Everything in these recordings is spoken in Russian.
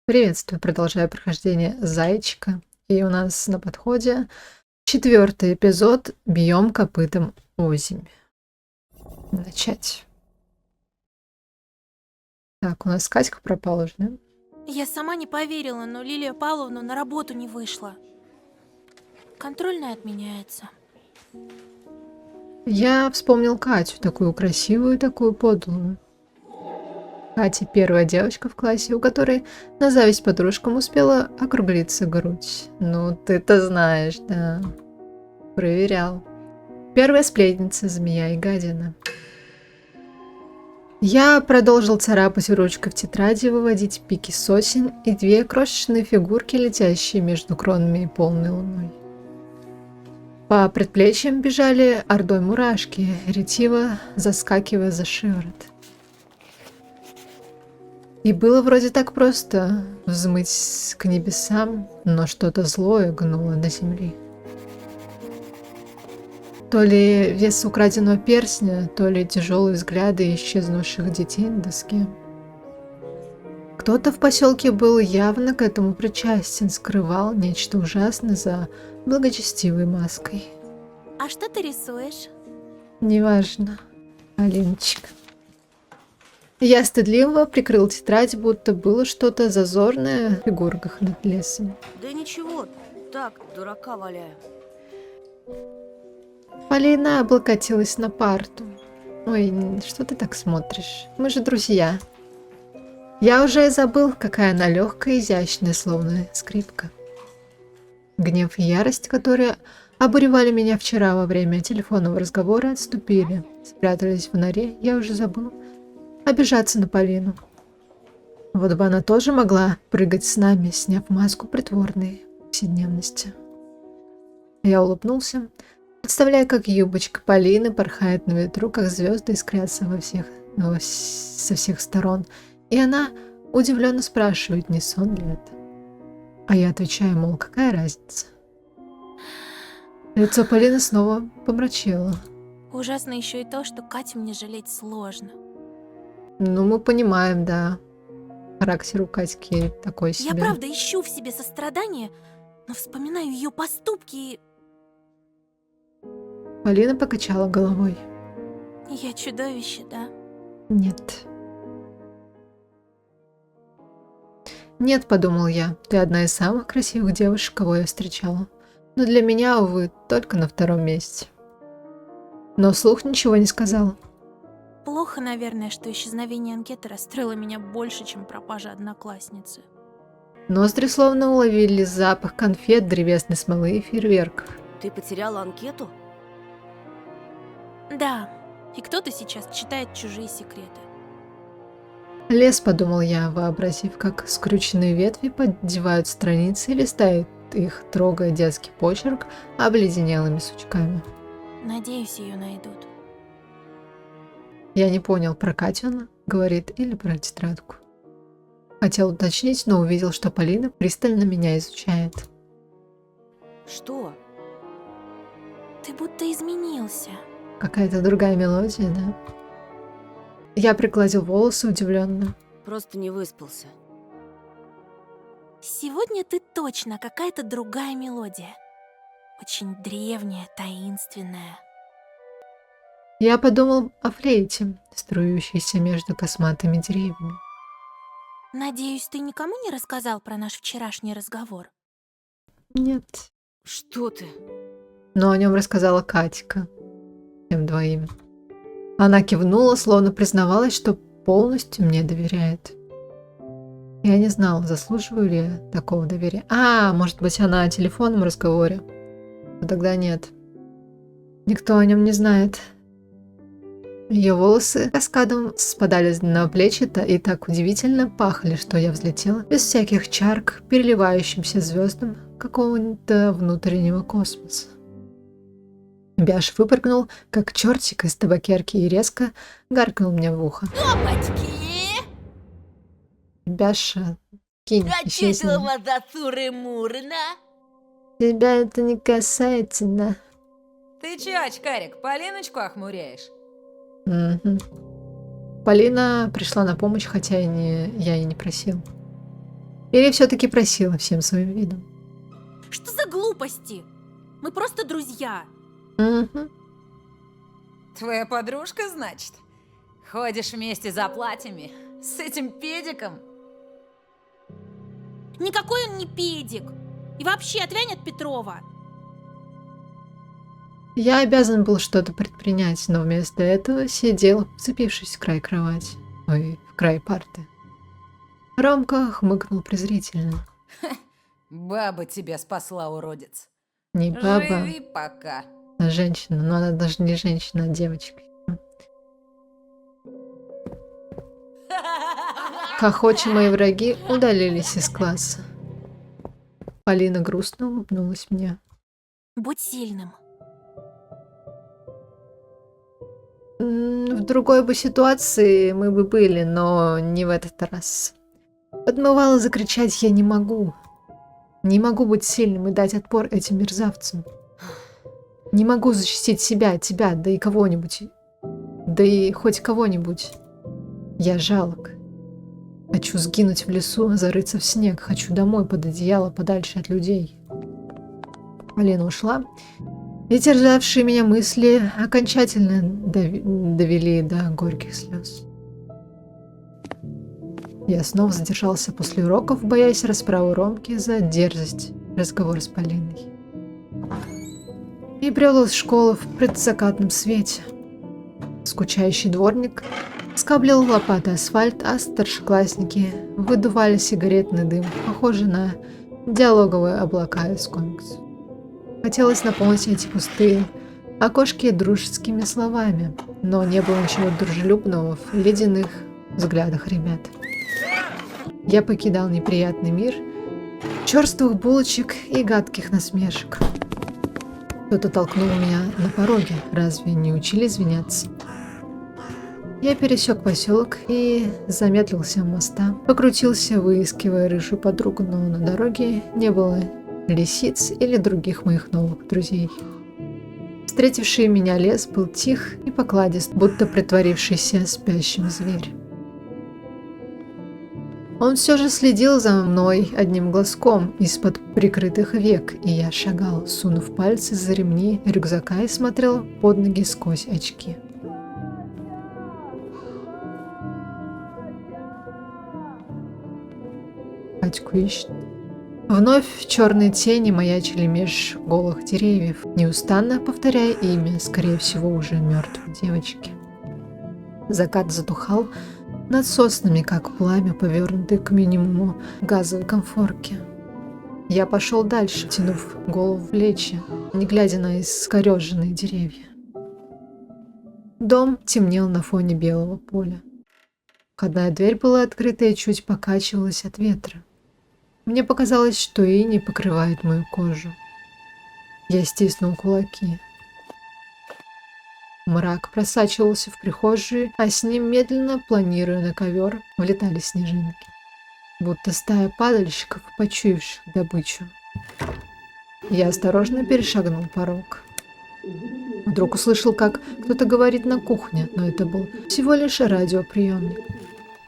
Приветствую, продолжаю прохождение Зайчика. И у нас на подходе 4-й эпизод «Бьем копытом озимь». Начать. Так, у нас Катька пропала уже, да? Я сама не поверила, но Лилия Павловна на работу не вышла. Контрольная отменяется. Я вспомнил Катю, такую красивую, такую подлую. Катя первая девочка в классе, у которой на зависть подружкам успела округлиться грудь. Ну, ты-то знаешь, да. Проверял. Первая сплетница, змея и гадина. Я продолжил царапать ручкой в тетради, выводить пики сосен и две крошечные фигурки, летящие между кронами и полной луной. По предплечьям бежали ордой мурашки, ретиво заскакивая за шиворот. И было вроде так просто взмыть к небесам, но что-то злое гнуло до земли. То ли вес украденного перстня, то ли тяжелые взгляды исчезнувших детей на доске. Кто-то в поселке был явно к этому причастен, скрывал нечто ужасное за благочестивой маской. А что ты рисуешь? Неважно, Алиночка. Я стыдливо прикрыл тетрадь, будто было что-то зазорное в фигурках над лесом. Да ничего, так, дурака валяю. Полина облокотилась на парту. Ой, что ты так смотришь? Мы же друзья. Я уже и забыл, какая она легкая и изящная, словно скрипка. Гнев и ярость, которые обуревали меня вчера во время телефонного разговора, отступили, спрятались в норе, я уже забыл обижаться на Полину. Вот бы она тоже могла прыгать с нами, сняв маску притворной повседневности. Я улыбнулся, представляя, как юбочка Полины порхает на ветру, как звезды искрятся со всех сторон. И она удивленно спрашивает, не сон ли это. А я отвечаю, мол, какая разница. Лицо Полины снова помрачело. Ужасно еще и то, что Катю мне жалеть сложно. Ну, мы понимаем, да. Характер у Катьки такой себе. Я правда ищу в себе сострадание, но вспоминаю ее поступки и... Полина покачала головой. Я чудовище, да? Нет. Нет, подумал я, ты одна из самых красивых девушек, кого я встречала. Но для меня, увы, только на втором месте. Но вслух ничего не сказал. Плохо, наверное, что исчезновение анкеты расстроило меня больше, чем пропажа одноклассницы. Ноздри словно уловили запах конфет, древесной смолы и фейерверков. Ты потеряла анкету? Да, и кто-то сейчас читает чужие секреты. Лес, подумал я, вообразив, как скрюченные ветви поддевают страницы и листают их, трогая детский почерк обледенелыми сучками. Надеюсь, ее найдут. Я не понял, про Катю она говорит или про тетрадку. Хотел уточнить, но увидел, что Полина пристально меня изучает. Что? Ты будто изменился. Какая-то другая мелодия, да? Я пригладил волосы удивленно. Просто не выспался. Сегодня ты точно какая-то другая мелодия. Очень древняя, таинственная. Я подумал о флейте, струющейся между косматыми деревьями. Надеюсь, ты никому не рассказал про наш вчерашний разговор? Нет. Что ты? Но о нем рассказала Катька. Тем двоим. Она кивнула, словно признавалась, что полностью мне доверяет. Я не знал, заслуживаю ли я такого доверия. Может быть, она о телефонном разговоре. Но тогда нет. Никто о нем не знает. Ее волосы каскадом спадали на плечи и так удивительно пахли, что я взлетела без всяких чар к переливающимся звездам какого-то внутреннего космоса. Бяш выпрыгнул, как чертик из табакерки, и резко гаркнул мне в ухо. Опачки! Бяша, кинь, исчезни. Мурна? Тебя это не касается, да? Ты чё, очкарик, Полиночку охмуряешь? Угу. Полина пришла на помощь, хотя я и не просил. Или все-таки просила всем своим видом? Что за глупости? Мы просто друзья. Мгм. Твоя подружка, значит? Ходишь вместе за платьями с этим педиком? Никакой он не педик. И вообще, отвянь от Петрова. Я обязан был что-то предпринять, но вместо этого сидел, вцепившись в край кровати. Ой, в край парты. Ромка хмыкнул презрительно. Баба тебя спасла, уродец. Не баба, Живи пока. а женщина. Но она даже не женщина, а девочка. Хохоча мои враги удалились из класса. Полина грустно улыбнулась мне. Будь сильным. В другой бы ситуации мы бы были, но не в этот раз. Подмывало закричать «я не могу». Не могу быть сильным и дать отпор этим мерзавцам. Не могу защитить себя, тебя, да и кого-нибудь. Да и хоть кого-нибудь. Я жалок. Хочу сгинуть в лесу, зарыться в снег. Хочу домой под одеяло, подальше от людей. Полина ушла, и терзавшие меня мысли окончательно довели до горьких слез. Я снова задержался после уроков, боясь расправы Ромки за дерзость разговора с Полиной. И брел из школы в предзакатном свете. Скучающий дворник скоблил лопатой асфальт, а старшеклассники выдували сигаретный дым, похожий на диалоговые облака из комиксов. Хотелось наполнить эти пустые окошки дружескими словами, но не было ничего дружелюбного в ледяных взглядах ребят. Я покидал неприятный мир черствых булочек и гадких насмешек. Кто-то толкнул меня на пороге, разве не учили извиняться? Я пересек поселок и замедлился у моста, покрутился, выискивая рыжую подругу, но на дороге не было лисиц или других моих новых друзей. Встретивший меня лес был тих и покладист, будто притворившийся спящим зверь. Он все же следил за мной одним глазком из-под прикрытых век, и я шагал, сунув пальцы за ремни рюкзака и смотрел под ноги сквозь очки. Катьку ищет. Вновь черные тени маячили меж голых деревьев, неустанно повторяя имя, скорее всего, уже мертвой девочки. Закат затухал над соснами, как пламя, повернутое к минимуму газовой конфорки. Я пошел дальше, тянув голову в плечи, не глядя на искореженные деревья. Дом темнел на фоне белого поля. Входная дверь была открыта и чуть покачивалась от ветра. Мне показалось, что иней покрывает мою кожу. Я стиснул кулаки. Мрак просачивался в прихожую, а с ним, медленно планируя на ковер, влетали снежинки. Будто стая падальщиков, почуявших добычу. Я осторожно перешагнул порог. Вдруг услышал, как кто-то говорит на кухне, но это был всего лишь радиоприемник.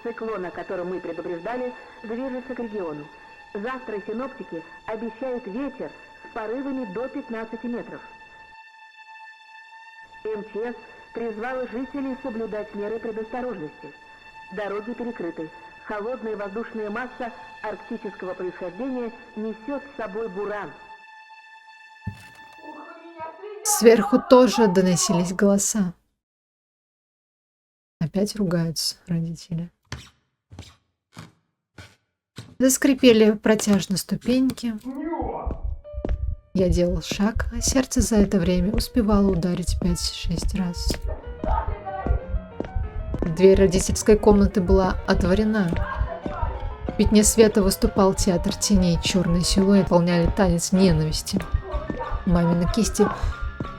Циклон, о котором мы предупреждали, движется к региону. Завтра синоптики обещают ветер с порывами до 15 метров. МЧС призвала жителей соблюдать меры предосторожности. Дороги перекрыты. Холодная воздушная масса арктического происхождения несет с собой буран. Сверху тоже доносились голоса. Опять ругаются родители. Заскрипели протяжно ступеньки. Я делал шаг, а сердце за это время успевало ударить 5-6 раз. Дверь родительской комнаты была отворена. В пятне света выступал театр теней, черные силуэты выполняли танец ненависти. Мамины кисти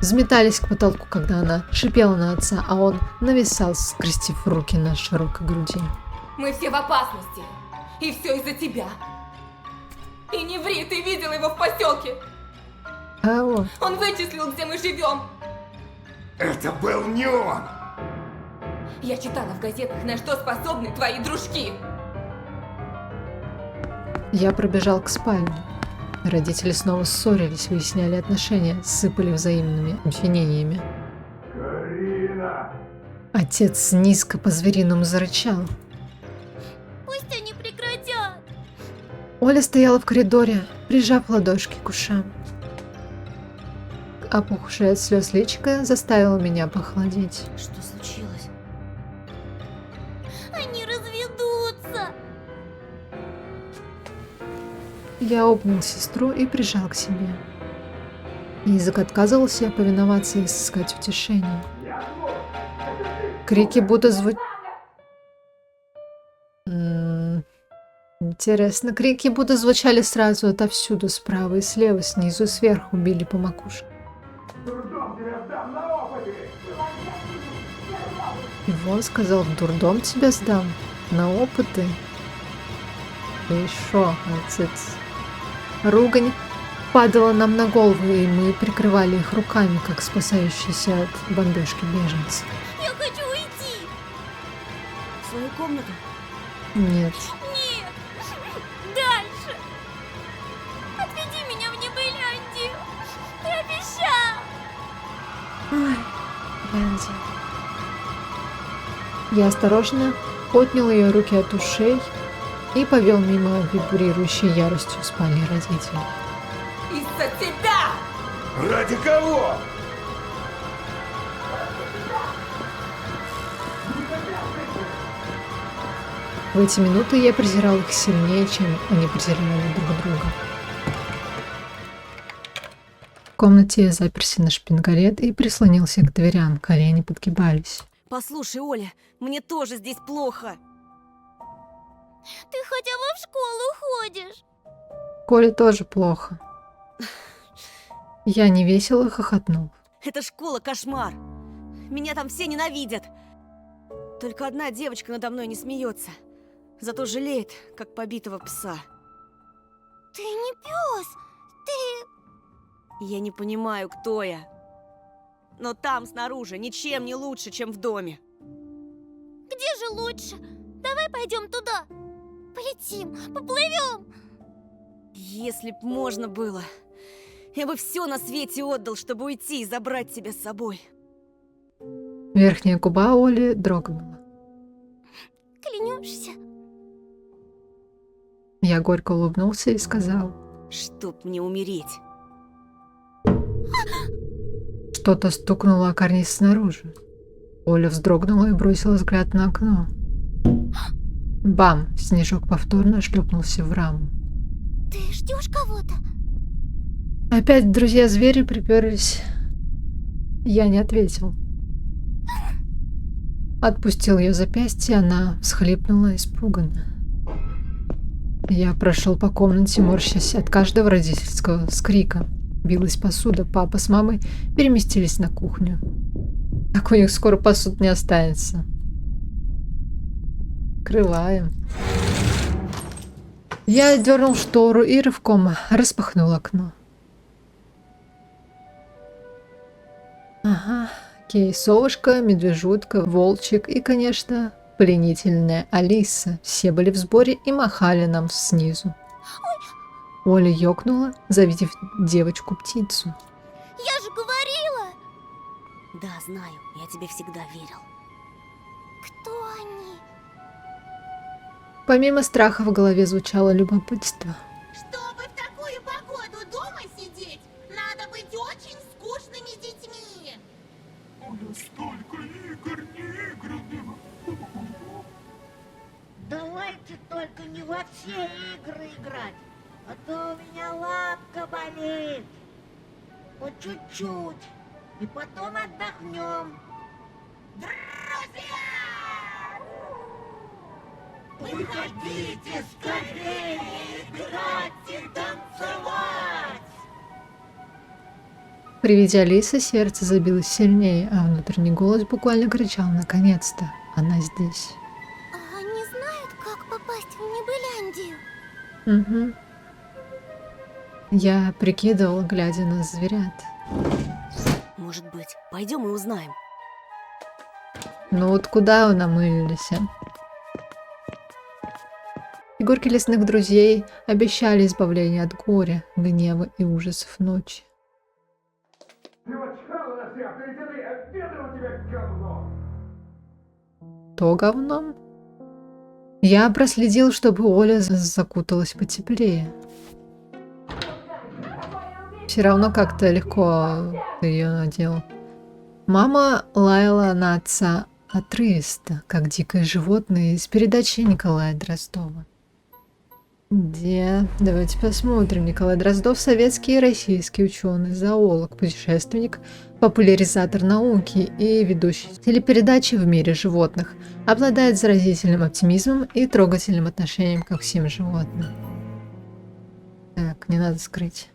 взметались к потолку, когда она шипела на отца, а он нависал, скрестив руки на широкой груди. Мы все в опасности. И все из-за тебя. И не ври, ты видела его в поселке. Кого? Он вычислил, где мы живем. Это был не он! Я читала в газетах, на что способны твои дружки. Я пробежал к спальне. Родители снова ссорились, выясняли отношения, сыпали взаимными обвинениями. Карина! Отец низко по-звериному зарычал. Пусть они прекратят. Оля стояла в коридоре, прижав ладошки к ушам. Опухшая от слез личико заставила меня похолодеть. Что случилось? Они разведутся. Я обнял сестру и прижал к себе. Язык отказывался повиноваться и искать утешение. Крики будто Интересно, крики будто звучали сразу отовсюду, справа и слева, снизу и сверху, били по макушке. Дурдом тебя сдам на опыте! Ивон сказал, в дурдом тебя сдам, на опыты. И шо, отец? Ругань падала нам на головы, и мы прикрывали их руками, как спасающиеся от бомбежки беженцы. Я хочу уйти. В свою комнату? Нет, Нет. Дальше. Отведи меня в Небыляндию. Ты обещал. Бензи. Я осторожно отнял ее руки от ушей и повел мимо вибрирующей яростью спальни родителей. Из-за тебя! Ради кого? В эти минуты я презирал их сильнее, чем они презирали друг друга. В комнате я заперся на шпингалет и прислонился к дверям, колени подгибались. Послушай, Оля, мне тоже здесь плохо. Ты хотя бы в школу ходишь. Коле тоже плохо. Я невесело хохотнул. Эта школа кошмар. Меня там все ненавидят. Только одна девочка надо мной не смеется. Зато жалеет, как побитого пса. Ты не пес. Ты... Я не понимаю, кто я. Но там, снаружи, ничем не лучше, чем в доме. Где же лучше? Давай пойдем туда. Полетим, поплывем. Если б можно было, я бы все на свете отдал, чтобы уйти и забрать тебя с собой. Верхняя губа Оли дрогнула. Клянешься? Я горько улыбнулся и сказал. Чтоб мне умереть. Что-то стукнуло о карниз снаружи. Оля вздрогнула и бросила взгляд на окно. Бам! Снежок повторно шлепнулся в раму. Ты ждешь кого-то? Опять друзья-звери приперлись. Я не ответил. Отпустил ее запястье, она всхлипнула испуганно. Я прошел по комнате, морщась от каждого родительского скрика. Билась посуда, папа с мамой переместились на кухню. Так у них скоро посуд не останется. Крываем. Я дернул штору и рывком распахнул окно. Ага, Кей, совушка, медвежутка, волчик и, конечно, пленительная Алиса. Все были в сборе и махали нам снизу. Оля ёкнула, завидев девочку-птицу. Я же говорила. Да, знаю, я тебе всегда верил. Кто они? Помимо страха в голове звучало любопытство. Чтобы в такую погоду дома сидеть, надо быть очень скучными детьми. Давайте только не во все игры играть, а то у меня лапка болит. Вот чуть-чуть, и потом отдохнем. Друзья! Выходите скорее играть и танцевать! При виде Алисы сердце забилось сильнее, а внутренний голос буквально кричал: наконец-то, она здесь. А они знают, как попасть в Небыляндию? Угу. Я прикидывал, глядя на зверят. Может быть, пойдем и узнаем. Ну вот куда вы намылились, а? Фигурки лесных друзей обещали избавление от горя, гнева и ужасов ночи. Ты вот чихала на всех, авторитеты, а ветром у тебя говно! То говном? Я проследил, чтобы Оля закуталась потеплее. Все равно как-то легко ты ее надел. Мама лаяла на отца отрывисто, как дикое животное из передачи Николая Дроздова. Где? Давайте посмотрим. Николай Дроздов — советский и российский ученый, зоолог, путешественник, популяризатор науки и ведущий телепередачи в мире животных. Обладает заразительным оптимизмом и трогательным отношением ко всем животным. Так, не надо скрыть.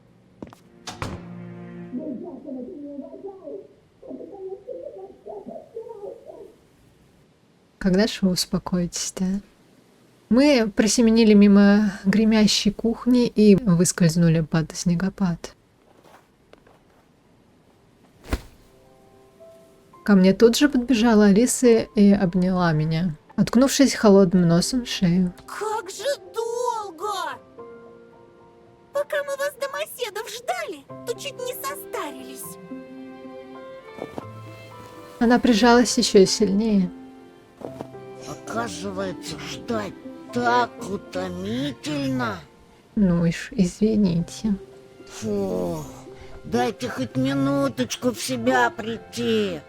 Когда же вы успокоитесь-то? Мы просеменили мимо гремящей кухни и выскользнули под снегопад. Ко мне тут же подбежала Алиса и обняла меня, уткнувшись холодным носом в шею. Как же долго! Пока мы вас, домоседов, ждали, то чуть не состарились. Она прижалась еще сильнее. Оказывается, ждать так утомительно. Ну уж, извините. Фу, дайте хоть минуточку в себя прийти.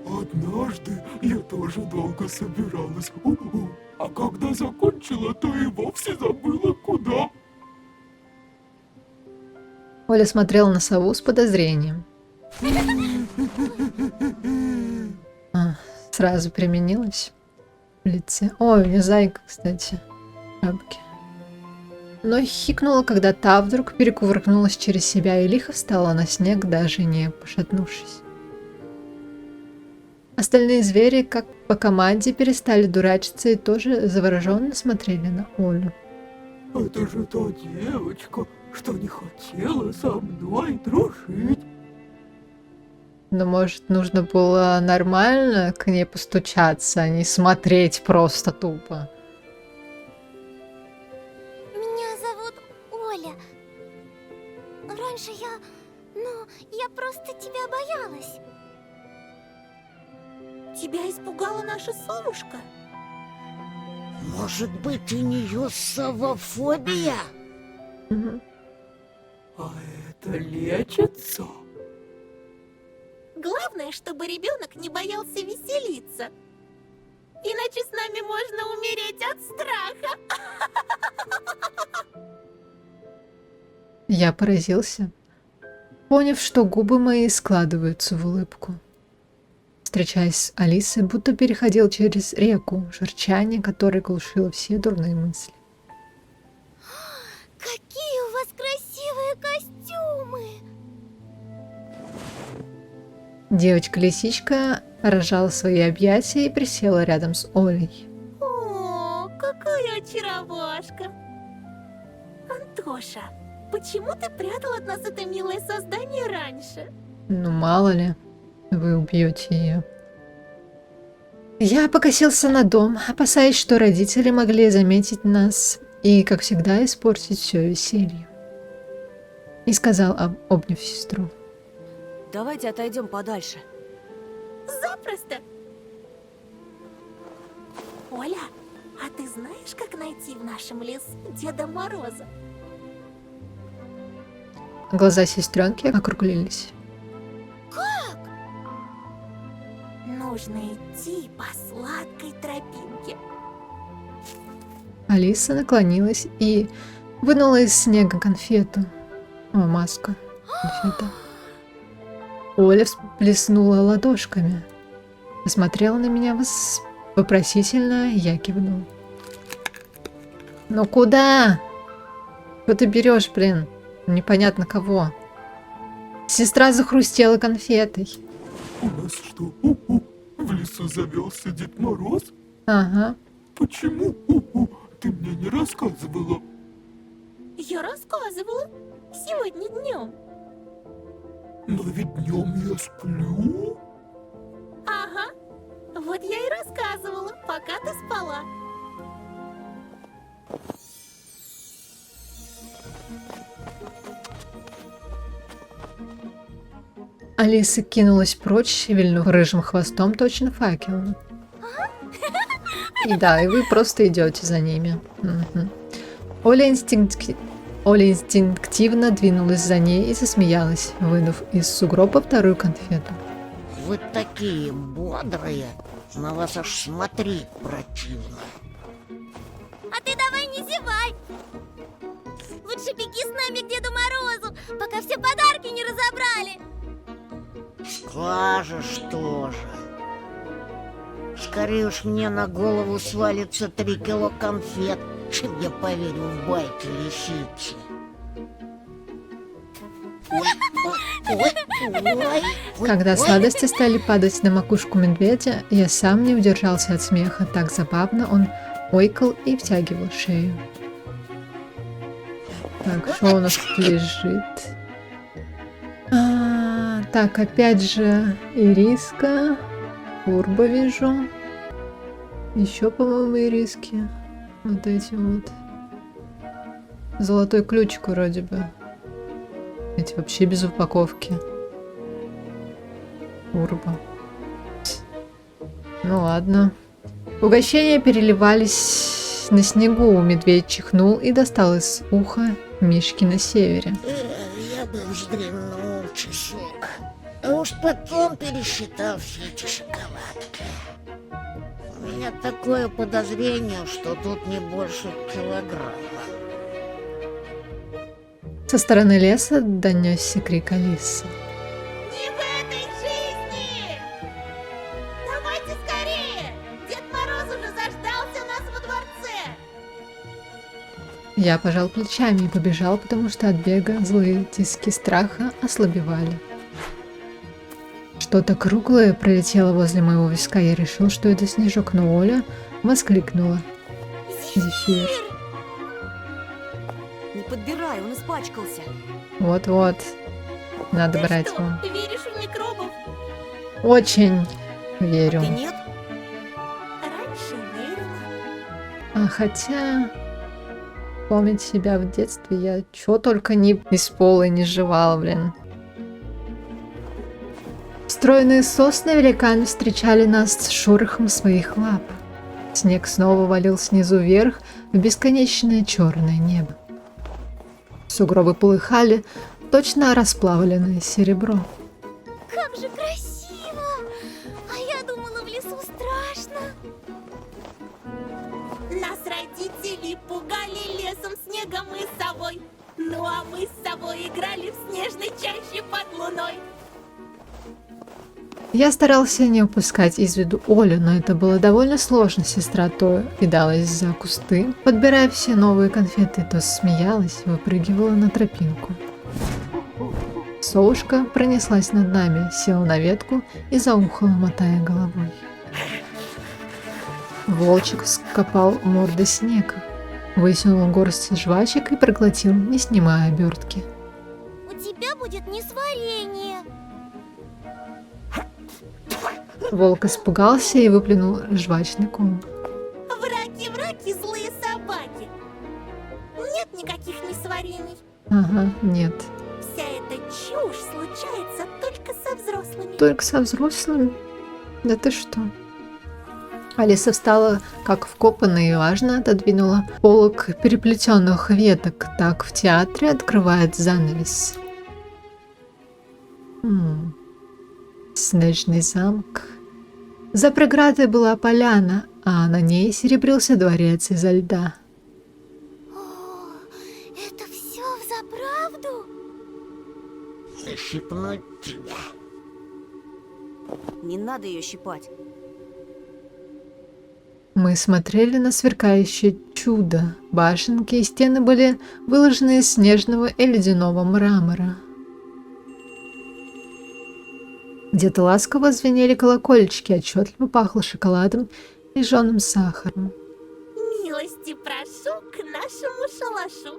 Однажды я тоже долго собиралась. А когда закончила, то и вовсе забыла, куда. Оля смотрела на сову с подозрением. Сразу применилась в лице. Ой, у меня зайка, кстати, в шапке. Но хикнула, когда та вдруг перекувыркнулась через себя и лихо встала на снег, даже не пошатнувшись. Остальные звери, как по команде, перестали дурачиться и тоже завороженно смотрели на Олю. Это же та девочка, что не хотела со мной дружить. Но, может, нужно было нормально к ней постучаться, а не смотреть просто тупо. Меня зовут Оля. Раньше я просто тебя боялась. Тебя испугала наша совушка? Может быть, у нее совофобия? А это лечится? Главное, чтобы ребенок не боялся веселиться. Иначе с нами можно умереть от страха. Я поразился, поняв, что губы мои складываются в улыбку. Встречаясь с Алисой, будто переходил через реку, журчание которой глушило все дурные мысли. Какие у вас красивые костюмы! Девочка-лисичка рожала свои объятия и присела рядом с Олей. О, какая очаровашка! Антоша, почему ты прятал от нас это милое создание раньше? Ну, мало ли, вы убьете ее. Я покосился на дом, опасаясь, что родители могли заметить нас и, как всегда, испортить все веселье. И сказал, обняв сестру. Давайте отойдем подальше. Запросто! Оля, а ты знаешь, как найти в нашем лесу Деда Мороза? Глаза сестренки округлились. Как? Нужно идти по сладкой тропинке. Алиса наклонилась и вынула из снега конфету. О, маска. Конфета. Оля всплеснула ладошками. Посмотрела на меня вопросительно, я кивнул. Ну куда? Что ты берешь, блин? Непонятно кого. Сестра захрустела конфетой. У нас что, в лесу завелся Дед Мороз? Ага. Почему? Ты мне не рассказывала. Я рассказывала. Сегодня днем. Но ведь днем я сплю. Ага. Вот я и рассказывала, пока ты спала. Алиса кинулась прочь, вильнув рыжим хвостом точно факел. И да, и вы просто идете за ними. Мгм. Оля инстинктивно двинулась за ней и засмеялась, вынув из сугроба вторую конфету. Вы такие бодрые, на вас аж смотреть противно. А ты давай не зевай. Лучше беги с нами к Деду Морозу, пока все подарки не разобрали. Скажешь тоже. Скорее уж мне на голову свалится 3 кило конфет, чем я поверю в байки лисицы. Когда сладости стали падать на макушку медведя, я сам не удержался от смеха. Так забавно он ойкал и втягивал шею. Так, что у нас тут лежит? Так, опять же, ириска. Урба вижу. Еще, по-моему, ириски. Вот эти вот. Золотой ключик вроде бы. Эти вообще без упаковки. Урба. Ну ладно. Угощения переливались на снегу. Медведь чихнул и достал из уха Мишки на севере. Я бы вздремнул часок. А уж потом пересчитал все эти шоколадки. У меня такое подозрение, что тут не больше килограмма. Со стороны леса донесся крик Алисы. Не в этой жизни! Давайте скорее! Дед Мороз уже заждался нас во дворце! Я пожал плечами и побежал, потому что от бега злые тиски страха ослабевали. Что-то круглое пролетело возле моего виска. Я решил, что это снежок, но Оля воскликнула. Зефир. Не подбирай, он испачкался. Вот-вот. Надо Ты брать что, его. веришь в микробов? Очень верю. Ты нет? Раньше верила. Хотя... Помнить себя в детстве я чё только не из пола не жевала, блин. Стройные сосны великаны встречали нас с шорохом своих лап. Снег снова валил снизу вверх в бесконечное черное небо. Сугробы полыхали, точно расплавленное серебро. Как же красиво! А я думала, в лесу страшно. Нас родители пугали лесом, снегом и совой. Ну а мы с собой играли в снежной чаще под луной. Я старался не упускать из виду Олю, но это было довольно сложно. Сестра то кидалась за кусты, подбирая все новые конфеты, то смеялась и выпрыгивала на тропинку. Совушка пронеслась над нами, села на ветку и заухала, мотая головой. Волчик вскопал мордой снег, высунул горсть жвачек и проглотил, не снимая обертки. У тебя будет несварение. Волк испугался и выплюнул жвачный ком. Враки, злые собаки. Нет никаких несварений. Ага, нет. Вся эта чушь случается только со взрослыми. Только со взрослыми? Да ты что? Алиса встала как вкопанная и важно отодвинула полог переплетенных веток. Так в театре открывает занавес. Снежный замок. За преградой была поляна, а на ней серебрился дворец изо льда. О, это все взаправду? Защипнуть тебя. Не надо ее щипать. Мы смотрели на сверкающее чудо. Башенки и стены были выложены из снежного и ледяного мрамора. Где-то ласково звенели колокольчики, отчетливо пахло шоколадом и жженым сахаром. Милости прошу к нашему шалашу.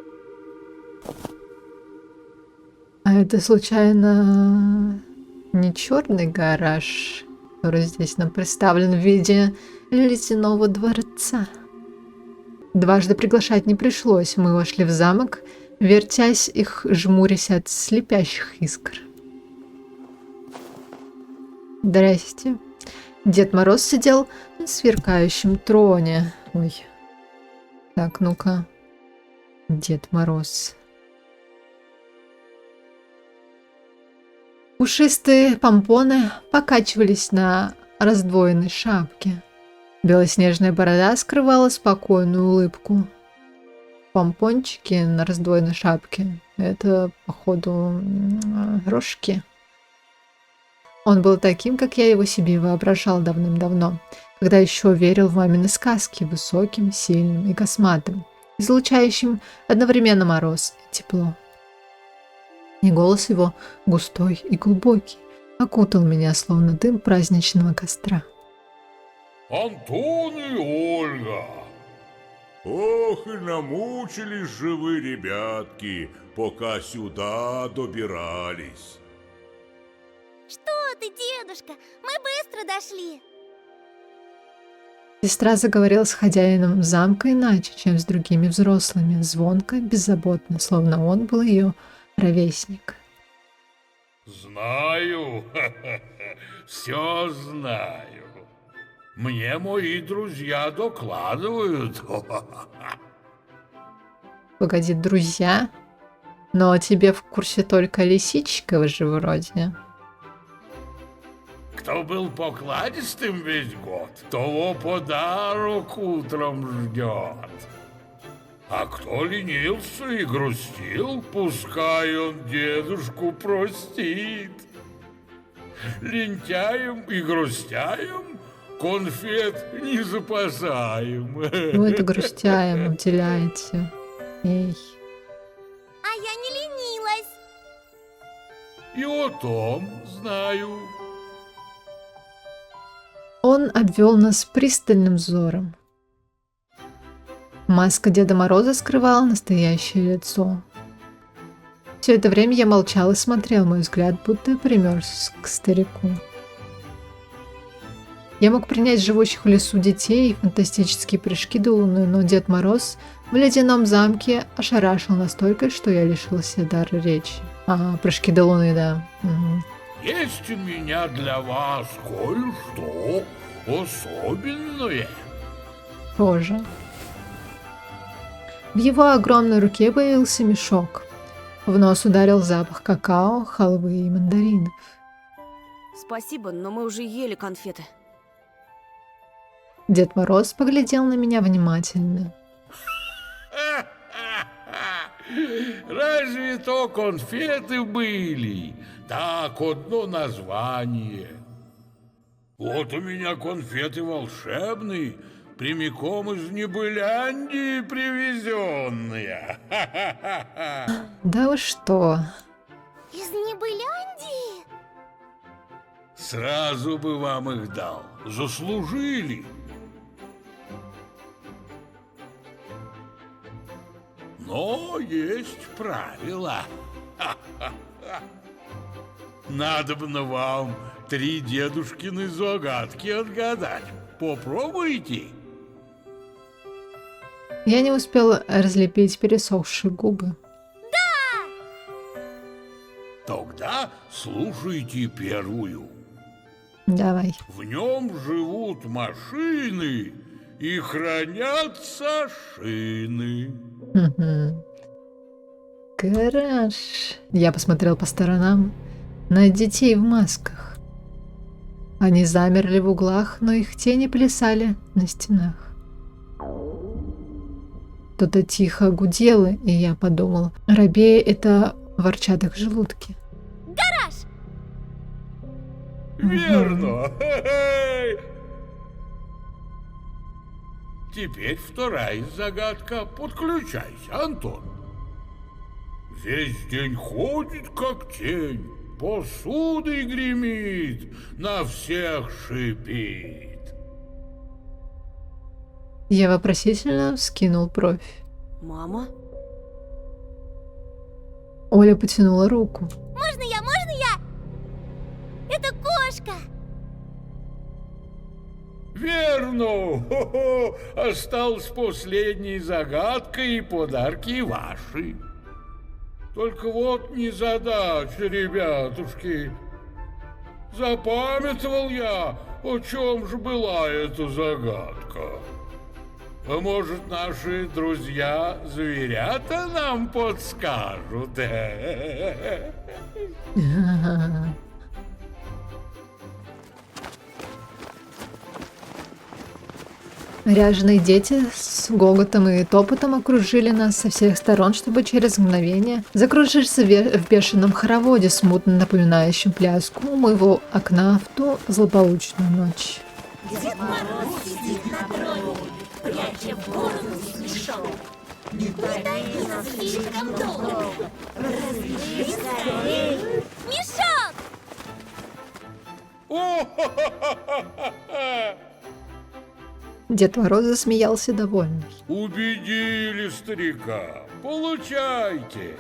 А это случайно не черный гараж, который здесь нам представлен в виде ледяного дворца? Дважды приглашать не пришлось, мы вошли в замок, вертясь их, жмурясь от слепящих искр. Здрасте. Дед Мороз сидел на сверкающем троне. Ой. Так, ну-ка. Дед Мороз. Пушистые помпоны покачивались на раздвоенной шапке. Белоснежная борода скрывала спокойную улыбку. Помпончики на раздвоенной шапке — это, походу, рожки. Он был таким, как я его себе воображал давным-давно, когда еще верил в мамины сказки, высоким, сильным и косматым, излучающим одновременно мороз и тепло. И голос его, густой и глубокий, окутал меня, словно дым праздничного костра. Антон и Ольга! Ох, и намучились же вы, ребятки, пока сюда добирались. Что ты, дедушка? Мы быстро дошли. Сестра заговорила с хозяином замка иначе, чем с другими взрослыми, звонко, беззаботно, словно он был ее ровесник. Знаю, все знаю. Мне мои друзья докладывают. Погоди, друзья? Но тебе в курсе только Лисичка же вроде. Кто был покладистым весь год, того подарок утром ждет. А кто ленился и грустил, пускай он дедушку простит. Лентяем и грустяем конфет не запасаем. Вы это грустяем уделяете. Эй. А я не ленилась. И о том знаю. Он обвел нас пристальным взором. Маска Деда Мороза скрывала настоящее лицо. Все это время я молчал и смотрел, мой взгляд будто примерз к старику. Я мог принять живущих в лесу детей и фантастические прыжки до Луны, но Дед Мороз в ледяном замке ошарашил настолько, что я лишился дара речи. Прыжки до Луны, да. Угу. Есть у меня для вас кое-что особенное. Тоже. В его огромной руке появился мешок. В нос ударил запах какао, халвы и мандаринов. Спасибо, но мы уже ели конфеты. Дед Мороз поглядел на меня внимательно. Разве то конфеты были? Так, одно название. Вот у меня конфеты волшебные, прямиком из Небыляндии привезенные. Да вы что? Из Небыляндии? Сразу бы вам их дал. Заслужили. Но есть правила. Надобно вам 3 дедушкины загадки отгадать. Попробуйте. Я не успел разлепить пересохшие губы. Тогда слушайте первую. Давай. В нем живут машины и хранятся шины. Гараж. Я посмотрел по сторонам на детей в масках. Они замерли в углах, но их тени плясали на стенах. Кто-то тихо гудело, и я подумал, робея это ворчат их желудки. Гараж! Верно. Теперь вторая загадка. Подключайся, Антон. Весь день ходит, как тень, посудой гремит, на всех шипит. Я вопросительно вскинул бровь. Мама? Оля потянула руку. Можно я? Можно я? Это кошка! Верно! Хо-хо! Осталась последняя загадка, и подарки ваши. Только вот незадача, ребятушки. Запамятовал я, о чем же была эта загадка. А может, наши друзья-зверята нам подскажут? Ряженые дети с гоготом и топотом окружили нас со всех сторон, чтобы через мгновение закружиться в бешеном хороводе, смутно напоминающем пляску у моего окна в ту злополучную ночь. Дед Мороз сидит на троне, пряча в бороду смешок. Не томится слишком долго. Разберись скорей. Мешок! Дед Мороз засмеялся довольный. Убедили старика. Получайте.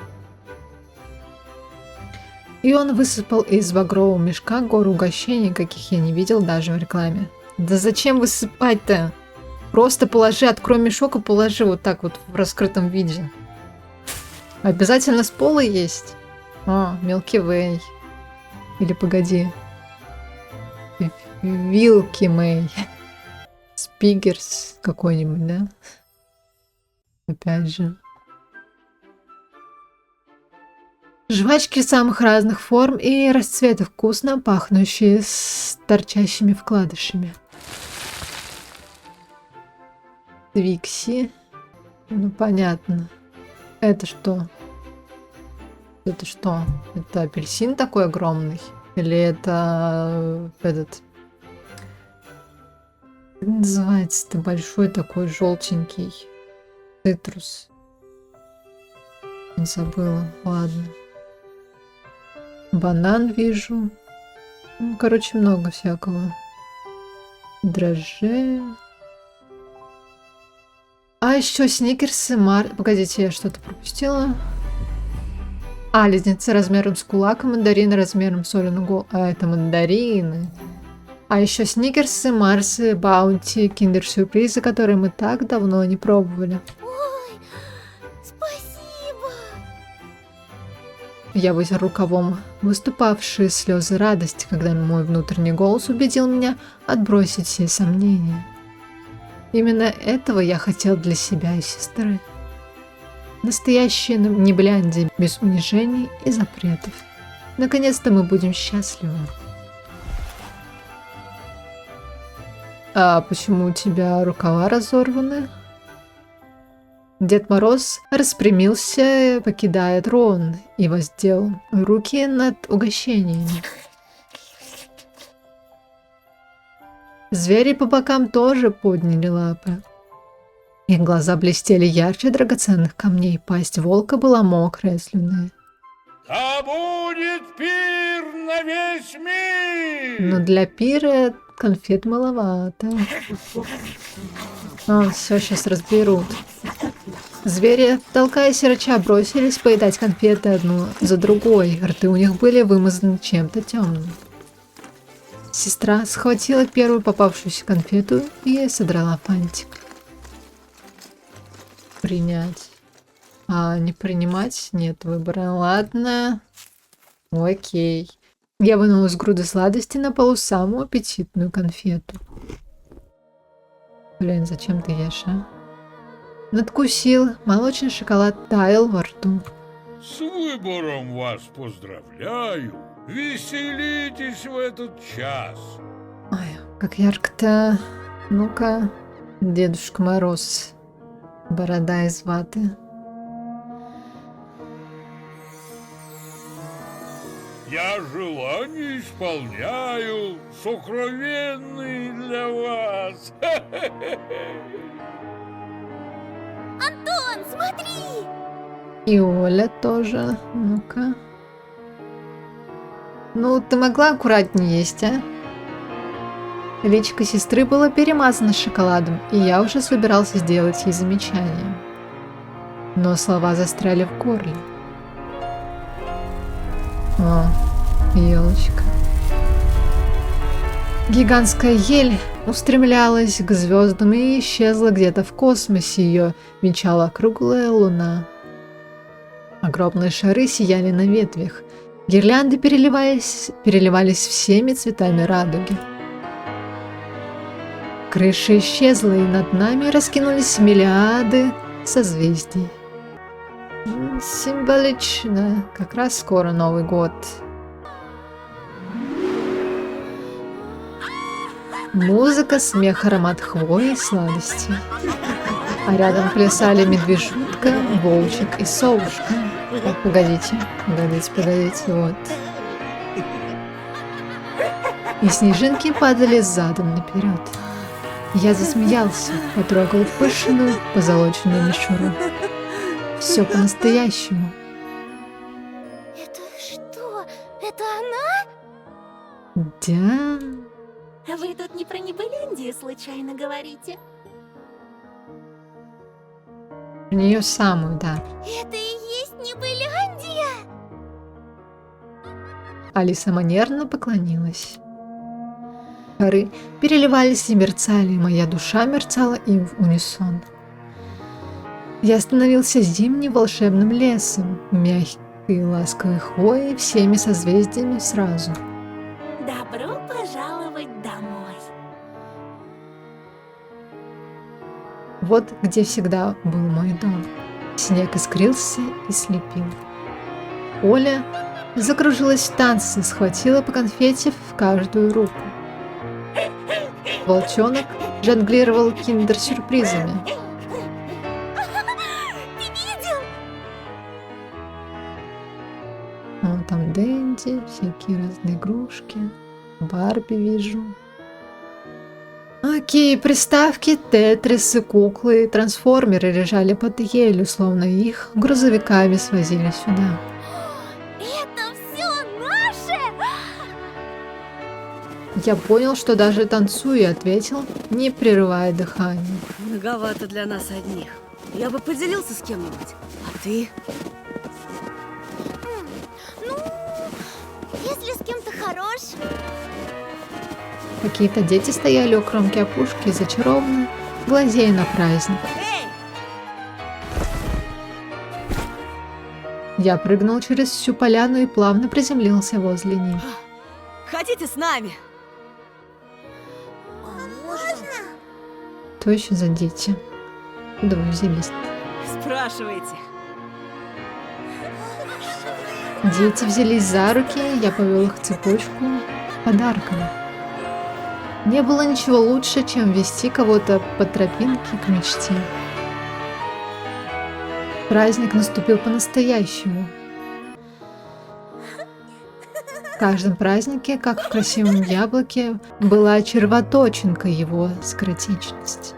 И он высыпал из багрового мешка гору угощений, каких я не видел даже в рекламе. Да зачем высыпать-то? Просто положи, открой мешок и положи вот так вот в раскрытом виде. Обязательно с пола есть? Milky Way. Или погоди. Вилки Мэй. Спигерс какой-нибудь, да? Опять же. Жвачки самых разных форм и расцветов, вкусно пахнущие с торчащими вкладышами. Твикси. Ну, понятно. Это что? Это что? Это апельсин такой огромный? Или это этот... Как называется-то? Большой такой желтенький цитрус. Не забыла. Ладно. Банан вижу. Ну, короче, много всякого. Дрожжи. А еще сникерсы, Погодите, я что-то пропустила. Леденцы размером с кулак и мандарины размером с соленую голову. Это мандарины. А еще сникерсы, Марсы, Баунти, киндер-сюрпризы, которые мы так давно не пробовали. Ой, спасибо! Я вытер рукавом выступавшие слезы радости, когда мой внутренний голос убедил меня отбросить все сомнения. Именно этого я хотел для себя и сестры. Настоящее небляндие без унижений и запретов. Наконец-то мы будем счастливы. А почему у тебя рукава разорваны? Дед Мороз распрямился, покидая трон, и воздел руки над угощениями. Звери по бокам тоже подняли лапы. Их глаза блестели ярче драгоценных камней, пасть волка была мокрая, слюная. Да будет пир на весь мир! Но для пира конфет маловато. Все, сейчас разберут. Звери, толкаясь и рыча, бросились поедать конфеты одну за другой. Рты у них были вымазаны чем-то темным. Сестра схватила первую попавшуюся конфету и содрала фантик. Принять. Не принимать? Нет выбора. Ладно. Окей. Я вынула из груды сладости на полу самую аппетитную конфету. Блин, зачем ты ешь, а? Надкусил. Молочный шоколад таял во рту. С выбором вас поздравляю. Веселитесь в этот час. Ой, как ярко-то. Ну-ка, Дедушка Мороз. Борода из ваты. Я желание исполняю, сокровенный для вас. Антон, смотри! И Оля тоже. Ну-ка. Ну, ты могла аккуратнее есть, а? Личико сестры было перемазано шоколадом, и я уже собирался сделать ей замечание. Но слова застряли в горле. О, елочка. Гигантская ель устремлялась к звездам и исчезла где-то в космосе. Ее венчала круглая луна. Огромные шары сияли на ветвях. Гирлянды переливались всеми цветами радуги. Крыша исчезла, и над нами раскинулись миллиарды созвездий. Символично. Как раз скоро Новый год. Музыка, смех, аромат хвои и сладости. А рядом плясали медвежутка, волчик и совушка. Погодите, вот. И снежинки падали задом наперед. Я засмеялся, потрогал пышную позолоченную мишуру. Все по-настоящему. Это что? Это она? Да. А вы тут не про Небылендию случайно говорите? У нее самую, да. Это и есть Небылендия? Алиса манерно поклонилась. Горы переливались и мерцали, моя душа мерцала им в унисон. Я становился зимним волшебным лесом, мягкой и ласковой хвоей, всеми созвездиями сразу. Добро пожаловать домой. Вот где всегда был мой дом. Снег искрился и слепил. Оля закружилась в танце, схватила по конфете в каждую руку. Волчонок жонглировал киндер-сюрпризами. Ты видел? Вон там Дэнди, всякие разные игрушки. Барби вижу. Окей, приставки, тетрисы, куклы, трансформеры лежали под елью, словно их грузовиками свозили сюда. Это все наше! Я понял, что даже танцую, и ответил, не прерывая дыхание. Многовато для нас одних. Я бы поделился с кем-нибудь. А ты? Ну, если с кем-то хорош. Какие-то дети стояли у кромки опушки и зачарованно глазея на праздник. Эй! Я прыгнул через всю поляну и плавно приземлился возле них. Хотите с нами? Что еще за дети? Куда вы взялись? Спрашивайте. Дети взялись за руки, я повел их цепочку подарком. Не было ничего лучше, чем вести кого-то по тропинке к мечте. Праздник наступил по-настоящему. В каждом празднике, как в красивом яблоке, была червоточинка его скоротечности.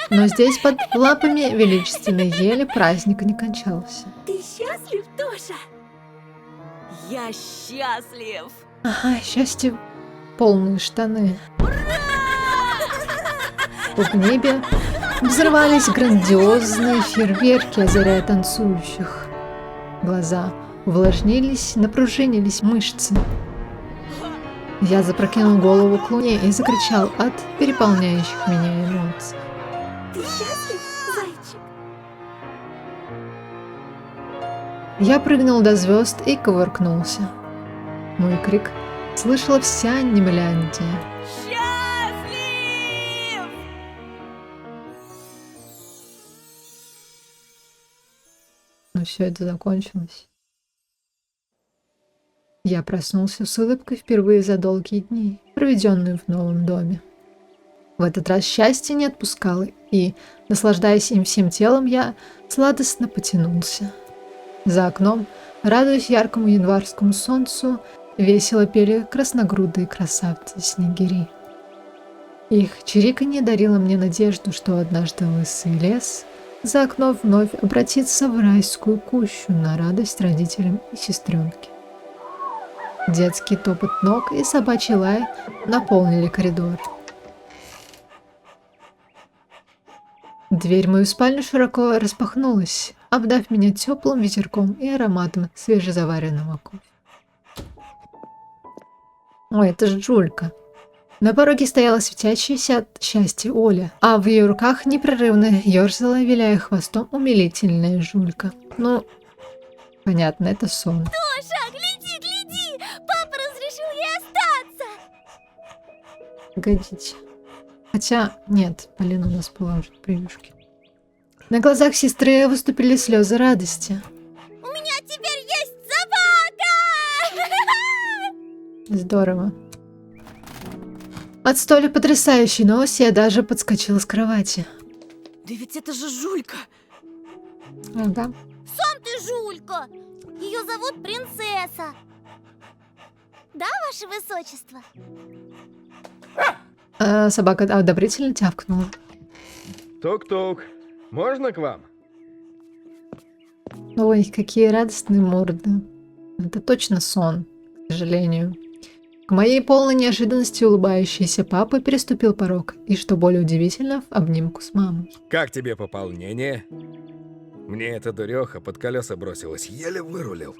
Но здесь под лапами величественной ели праздник не кончался. Ты счастлив, Тоша? Я счастлив. Ага, счастье полные штаны. В небе взрывались грандиозные фейерверки, озаряя танцующих. Глаза увлажнились, напружинились мышцы. Я запрокинул голову к луне и закричал от переполняющих меня эмоций. Ты счастлив, зайчик? Я прыгнул до звезд и кувыркнулся. Мой крик слышала вся Немляндия. Счастлив! Но все это закончилось. Я проснулся с улыбкой впервые за долгие дни, проведенные в новом доме. В этот раз счастье не отпускало, и, наслаждаясь им всем телом, я сладостно потянулся. За окном, радуясь яркому январскому солнцу, весело пели красногрудые красавцы-снегири. Их чириканье дарило мне надежду, что однажды лысый лес за окном вновь обратится в райскую кущу на радость родителям и сестренке. Детский топот ног и собачий лай наполнили коридор. Дверь в мою спальню широко распахнулась, обдав меня теплым ветерком и ароматом свежезаваренного кофе. Ой, это ж Джулька. На пороге стояла светящаяся от счастья Оля, а в ее руках непрерывно ерзала, виляя хвостом, умилительная Жулька. Ну, понятно, это сон. Тоша, гляди! Погодите. Хотя, нет, Полина у нас была уже в превьюшке. На глазах сестры выступили слезы радости. У меня теперь есть собака! Здорово. От столь потрясающей новости я даже подскочила с кровати. Да ведь это же Жулька. Ага. Сам ты жулька! Ее зовут принцесса. Да, ваше высочество? Собака одобрительно тявкнула. Тук-тук. Можно к вам? Ой, какие радостные морды. Это точно сон, к сожалению. К моей полной неожиданности улыбающийся папа переступил порог, и, что более удивительно, в обнимку с мамой. Как тебе пополнение? Мне эта дуреха под колеса бросилась, еле вырулил.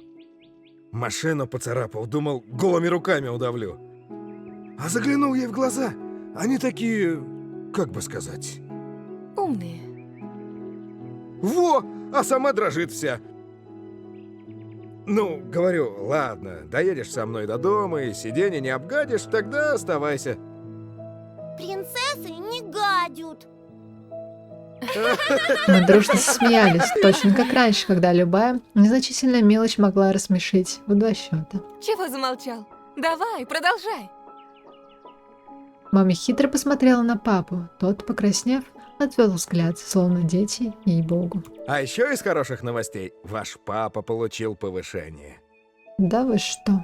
Машину поцарапал, думал, голыми руками удавлю. А заглянул ей в глаза. Они такие, как бы сказать... Умные. Во! А сама дрожит вся. Ну, говорю, ладно, доедешь со мной до дома и сиденье не обгадишь, тогда оставайся. Принцессы не гадят. Мы дружно смеялись, точно как раньше, когда любая незначительная мелочь могла рассмешить в 2 счета. Чего замолчал? Давай, продолжай. Мама хитро посмотрела на папу, тот, покраснев, отвел взгляд, словно дети, ей-богу. А еще из хороших новостей, ваш папа получил повышение. Да вы что?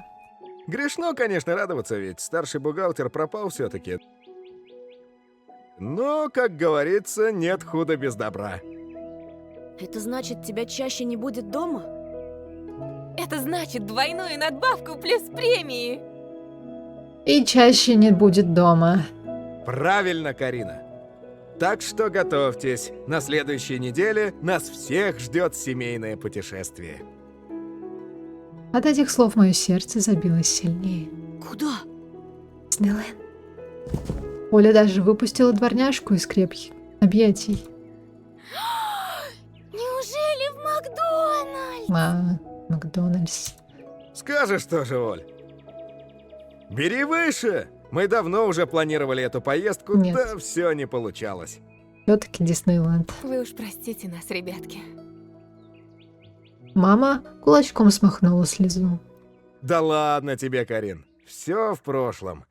Грешно, конечно, радоваться, ведь старший бухгалтер пропал все-таки. Но, как говорится, нет худа без добра. Это значит, тебя чаще не будет дома? Это значит двойную надбавку плюс премии. И чаще не будет дома. Правильно, Карина. Так что готовьтесь. На следующей неделе нас всех ждет семейное путешествие. От этих слов мое сердце забилось сильнее. Куда? Диснейленд. Оля даже выпустила дворняжку из крепких объятий. Неужели в Макдональдс? Макдональдс. Скажешь тоже, Оль. Бери выше. Мы давно уже планировали эту поездку, Нет. да все не получалось. Все-таки Диснейленд. Вы уж простите нас, ребятки. Мама кулачком смахнула слезу. Да ладно тебе, Карин. Все в прошлом.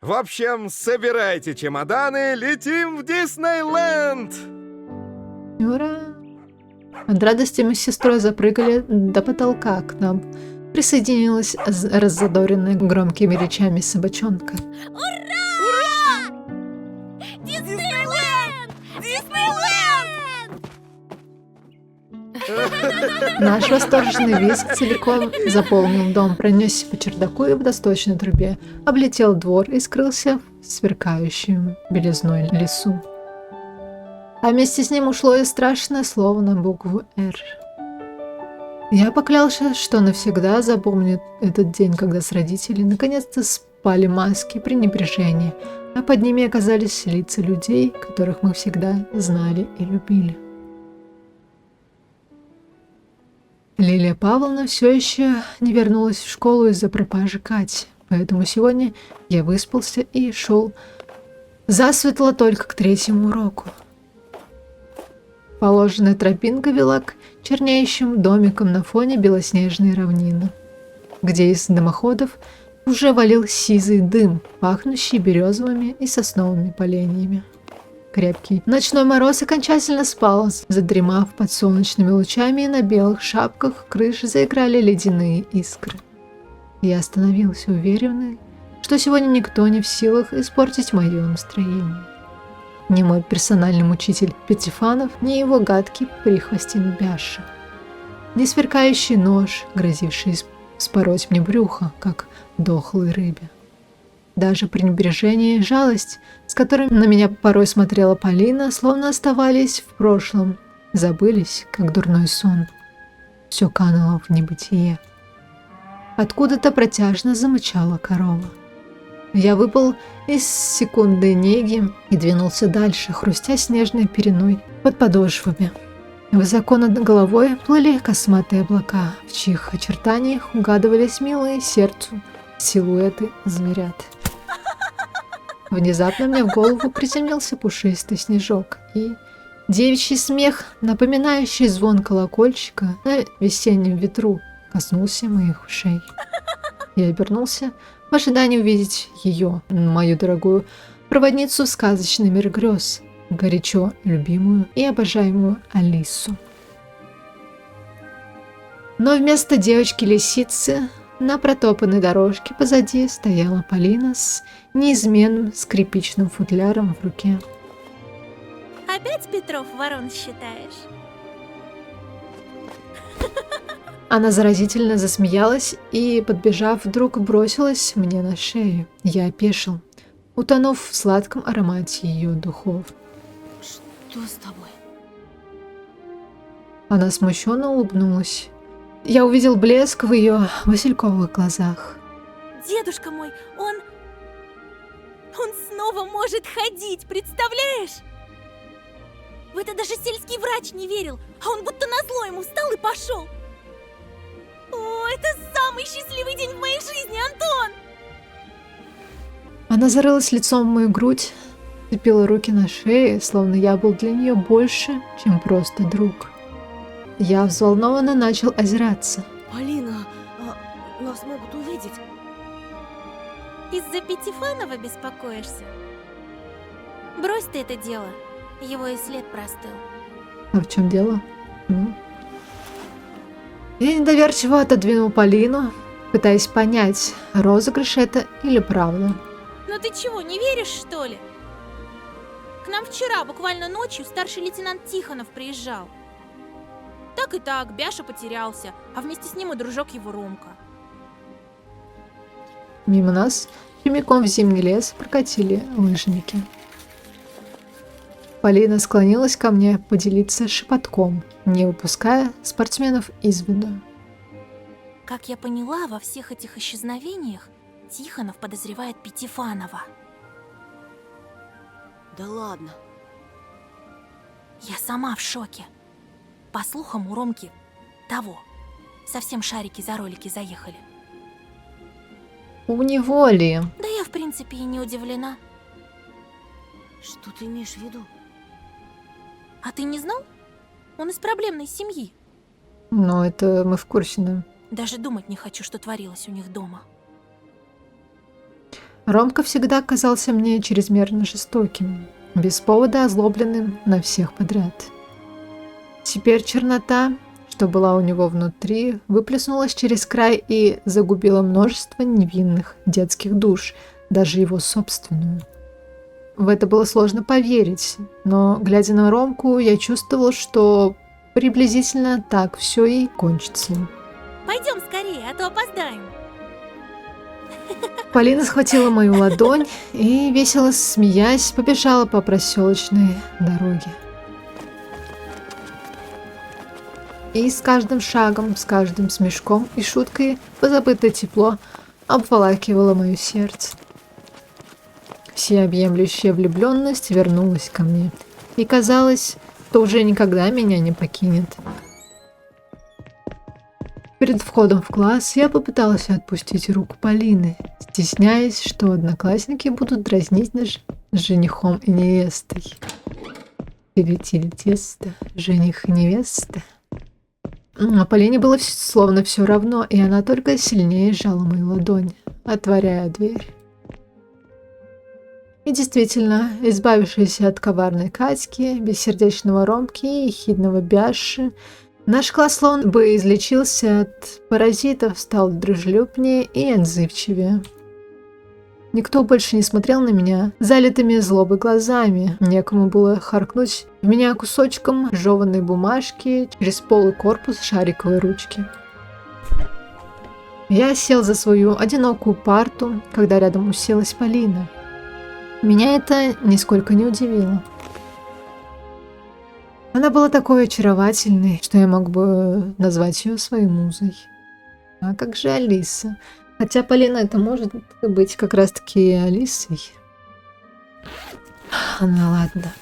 В общем, собирайте чемоданы, летим в Диснейленд! Ура! От радости мы с сестрой запрыгали до потолка к нам. Присоединилась раззадоренная громкими речами собачонка. Ура! Диснейленд! Диснейленд! Наш восторженный визг целиком заполнил дом, пронесся по чердаку и водосточной трубе, облетел двор и скрылся в сверкающем белизной лесу. А вместе с ним ушло и страшное слово на букву «Р». Я поклялся, что навсегда запомню этот день, когда с родителей наконец-то спали маски пренебрежения, а под ними оказались лица людей, которых мы всегда знали и любили. Лилия Павловна все еще не вернулась в школу из-за пропажи Кати, поэтому сегодня я выспался и шел засветло только к 3-му уроку. Положенная тропинка вела к чернеющим домикам на фоне белоснежной равнины, где из дымоходов уже валил сизый дым, пахнущий березовыми и сосновыми поленьями. Крепкий ночной мороз окончательно спал, задремав под солнечными лучами, и на белых шапках крыш заиграли ледяные искры. Я остановился, уверенный, что сегодня никто не в силах испортить мое настроение. Ни мой персональный мучитель Петифанов, ни его гадкий прихвостень Бяша, ни сверкающий нож, грозивший спороть мне брюхо, как дохлой рыбе. Даже пренебрежение и жалость, с которыми на меня порой смотрела Полина, словно оставались в прошлом, забылись, как дурной сон. Все кануло в небытие. Откуда-то протяжно замычала корова. Я выпал из секунды неги и двинулся дальше, хрустя снежной пеленой под подошвами. Высоко над головой плыли косматые облака, в чьих очертаниях угадывались милые сердцу силуэты зверят. Внезапно мне в голову приземлился пушистый снежок, и девичий смех, напоминающий звон колокольчика на весеннем ветру, коснулся моих ушей. Я обернулся в ожидании увидеть ее, мою дорогую проводницу в сказочный мир грез, горячо любимую и обожаемую Алису. Но вместо девочки-лисицы на протопанной дорожке позади стояла Полина с неизменным скрипичным футляром в руке. Опять Петров ворон считаешь? Она заразительно засмеялась и, подбежав, вдруг бросилась мне на шею. Я опешил, утонув в сладком аромате ее духов. Что с тобой? Она смущенно улыбнулась. Я увидел блеск в ее васильковых глазах. Дедушка мой, он снова может ходить, представляешь? В это даже сельский врач не верил, а он будто назло ему встал и пошел. О, это самый счастливый день в моей жизни, Антон! Она зарылась лицом в мою грудь, цепила руки на шее, словно я был для нее больше, чем просто друг. Я взволнованно начал озираться. Полина, нас могут увидеть. Из-за Пятифанова беспокоишься? Брось ты это дело, его и след простыл. А в чем дело? Я недоверчиво отодвинул Полину, пытаясь понять, розыгрыш это или правда. Ну ты чего, не веришь, что ли? К нам вчера, буквально ночью, старший лейтенант Тихонов приезжал. Так и так, Бяша потерялся, а вместе с ним и дружок его Ромка. Мимо нас прямиком в зимний лес прокатили лыжники. Полина склонилась ко мне поделиться шепотком, не выпуская спортсменов из виду. Как я поняла, во всех этих исчезновениях Тихонов подозревает Пятифанова. Да ладно. Я сама в шоке. По слухам, у Ромки того. Совсем шарики за ролики заехали. У него ли? Да я, в принципе, и не удивлена. Что ты имеешь в виду? А ты не знал? Он из проблемной семьи. Ну, это мы в курсе, да. Даже думать не хочу, что творилось у них дома. Ромка всегда казался мне чрезмерно жестоким, без повода озлобленным на всех подряд. Теперь чернота, что была у него внутри, выплеснулась через край и загубила множество невинных детских душ, даже его собственную. В это было сложно поверить, но, глядя на Ромку, я чувствовал, что приблизительно так все и кончится. Пойдем скорее, а то опоздаем. Полина схватила мою ладонь и, весело смеясь, побежала по проселочной дороге. И с каждым шагом, с каждым смешком и шуткой позабытое тепло обволакивало мое сердце. Всеобъемлющая влюбленность вернулась ко мне, и казалось, что уже никогда меня не покинет. Перед входом в класс я попыталась отпустить руку Полины, стесняясь, что одноклассники будут дразнить нас женихом и невестой. Тили-тили тесто, жених и невеста. А Полине было словно все равно, и она только сильнее сжала мою ладонь, отворяя дверь. И действительно, избавившись от коварной Катьки, бессердечного Ромки и ехидного Бяши, наш класс словно бы излечился от паразитов, стал дружелюбнее и отзывчивее. Никто больше не смотрел на меня залитыми злобой глазами, некому было харкнуть в меня кусочком жеванной бумажки через полый корпус шариковой ручки. Я сел за свою одинокую парту, когда рядом уселась Полина. Меня это нисколько не удивило. Она была такой очаровательной, что я мог бы назвать ее своей музой. А как же Алиса? Хотя Полина это может быть как раз-таки Алисой. Ну ладно.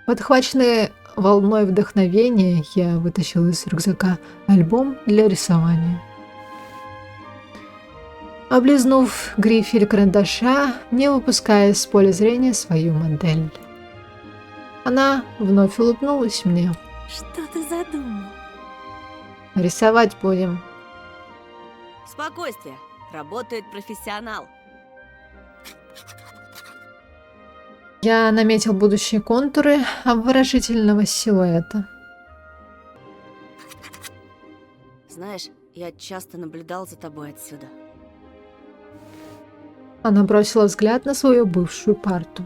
Подхваченный волной вдохновения, я вытащил из рюкзака альбом для рисования. облизнув грифель карандаша, не выпуская из поля зрения свою модель. Она вновь улыбнулась мне. Что ты задумал? Рисовать будем. Спокойствие. Работает профессионал. Я наметил будущие контуры обворожительного силуэта. Знаешь, я часто наблюдал за тобой отсюда. Она бросила взгляд на свою бывшую парту.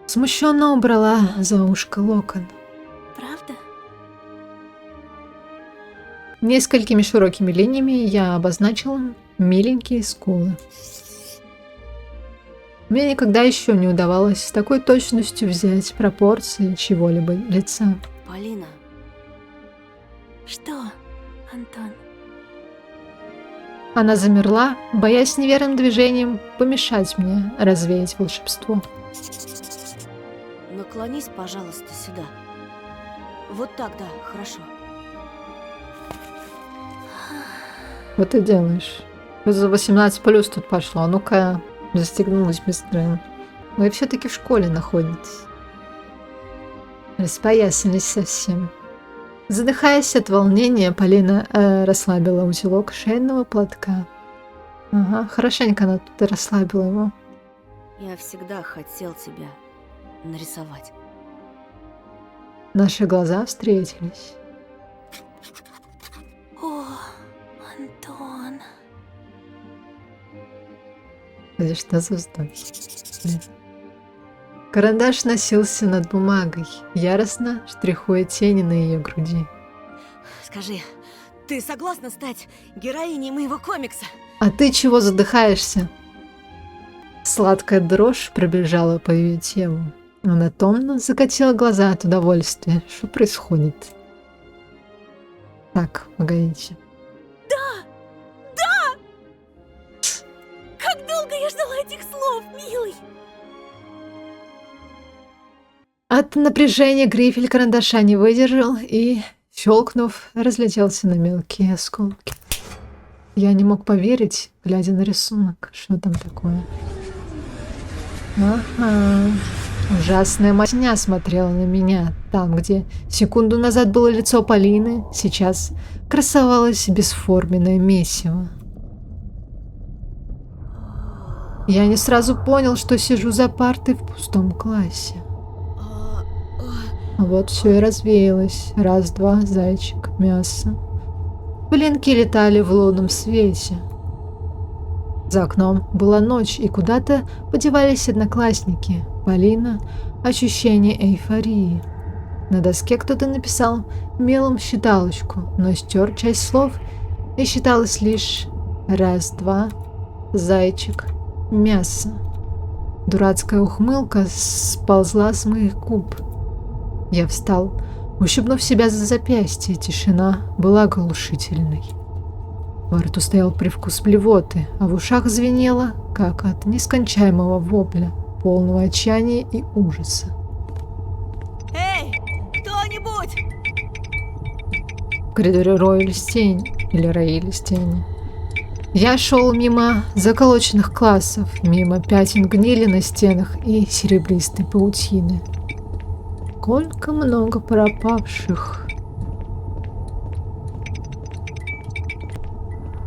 Смущенно убрала за ушко локон. Правда? Несколькими широкими линиями я обозначил миленькие скулы. Мне никогда еще не удавалось с такой точностью взять пропорции чего-либо лица. Полина. Что, Антон? Она замерла, боясь неверным движением помешать мне развеять волшебство. Наклонись, пожалуйста, сюда. Вот так, да, хорошо. Вот и делаешь. За 18+ тут пошло. Ну-ка, застегнулась быстро. Вы все-таки в школе находитесь. Распоясались совсем. Задыхаясь от волнения, Полина расслабила узелок шейного платка. Ага, хорошенько она тут и расслабила его. Я всегда хотел тебя нарисовать. Наши глаза встретились. О, Антон. Это что за вздохи? Карандаш носился над бумагой, яростно штрихуя тени на ее груди. Скажи, ты согласна стать героиней моего комикса? А ты чего задыхаешься? Сладкая дрожь пробежала по ее телу. Она томно закатила глаза от удовольствия. Что происходит? Так, погодите. Да! Да! Как долго я ждала этих слов, милый! От напряжения грифель карандаша не выдержал и, щелкнув, разлетелся на мелкие осколки. Я не мог поверить, глядя на рисунок. Что там такое? Ага. Ужасная мазня смотрела на меня. Там, где секунду назад было лицо Полины, сейчас красовалось бесформенное месиво. Я не сразу понял, что сижу за партой в пустом классе. А вот все и развеялось. Раз-два, зайчик, мясо. Пылинки летали в лунном свете. За окном была ночь, и куда-то подевались одноклассники. Полина, ощущение эйфории. На доске кто-то написал мелом считалочку, но стер часть слов, и считалось лишь раз-два, зайчик, мясо. Дурацкая ухмылка сползла с моих губ. Я встал, ущипнув себя за запястье. Тишина была оглушительной. Во рту стоял привкус блевоты, а в ушах звенело, как от нескончаемого вопля, полного отчаяния и ужаса. Эй, кто-нибудь! В коридоре роились тени, или роились тени. Я шел мимо заколоченных классов, мимо пятен гнили на стенах и серебристой паутины. Сколько много пропавших.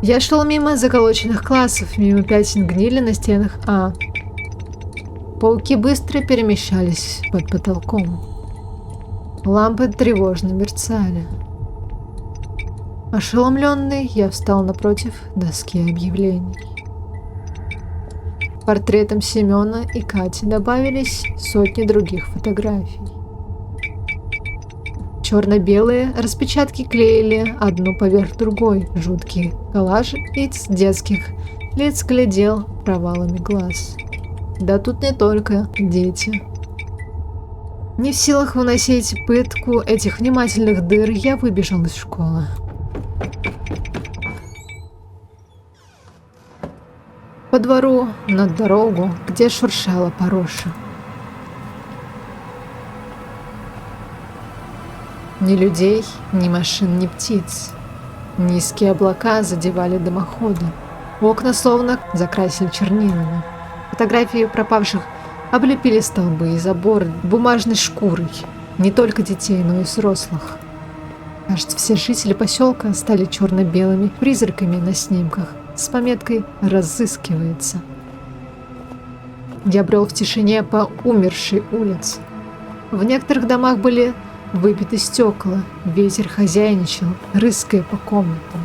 Я шел мимо заколоченных классов, мимо пятен гнили на стенах, а пауки быстро перемещались под потолком. Лампы тревожно мерцали. Ошеломленный, я встал напротив доски объявлений. К портретам Семена и Кати добавились сотни других фотографий. Черно-белые распечатки клеили одну поверх другой. Жуткий коллаж из детских лиц глядел провалами глаз. Да тут не только дети. Не в силах выносить пытку этих внимательных дыр, я выбежал из школы. По двору, на дорогу, где шуршала пороша. Ни людей, ни машин, ни птиц. Низкие облака задевали дымоходы. Окна словно закрасили чернилами. Фотографии пропавших облепили столбы и заборы бумажной шкурой. Не только детей, но и взрослых. Кажется, все жители поселка стали черно-белыми призраками на снимках с пометкой «Разыскивается». Я брел в тишине по умершей улице. В некоторых домах были выбиты стекла, ветер хозяйничал, рыская по комнатам.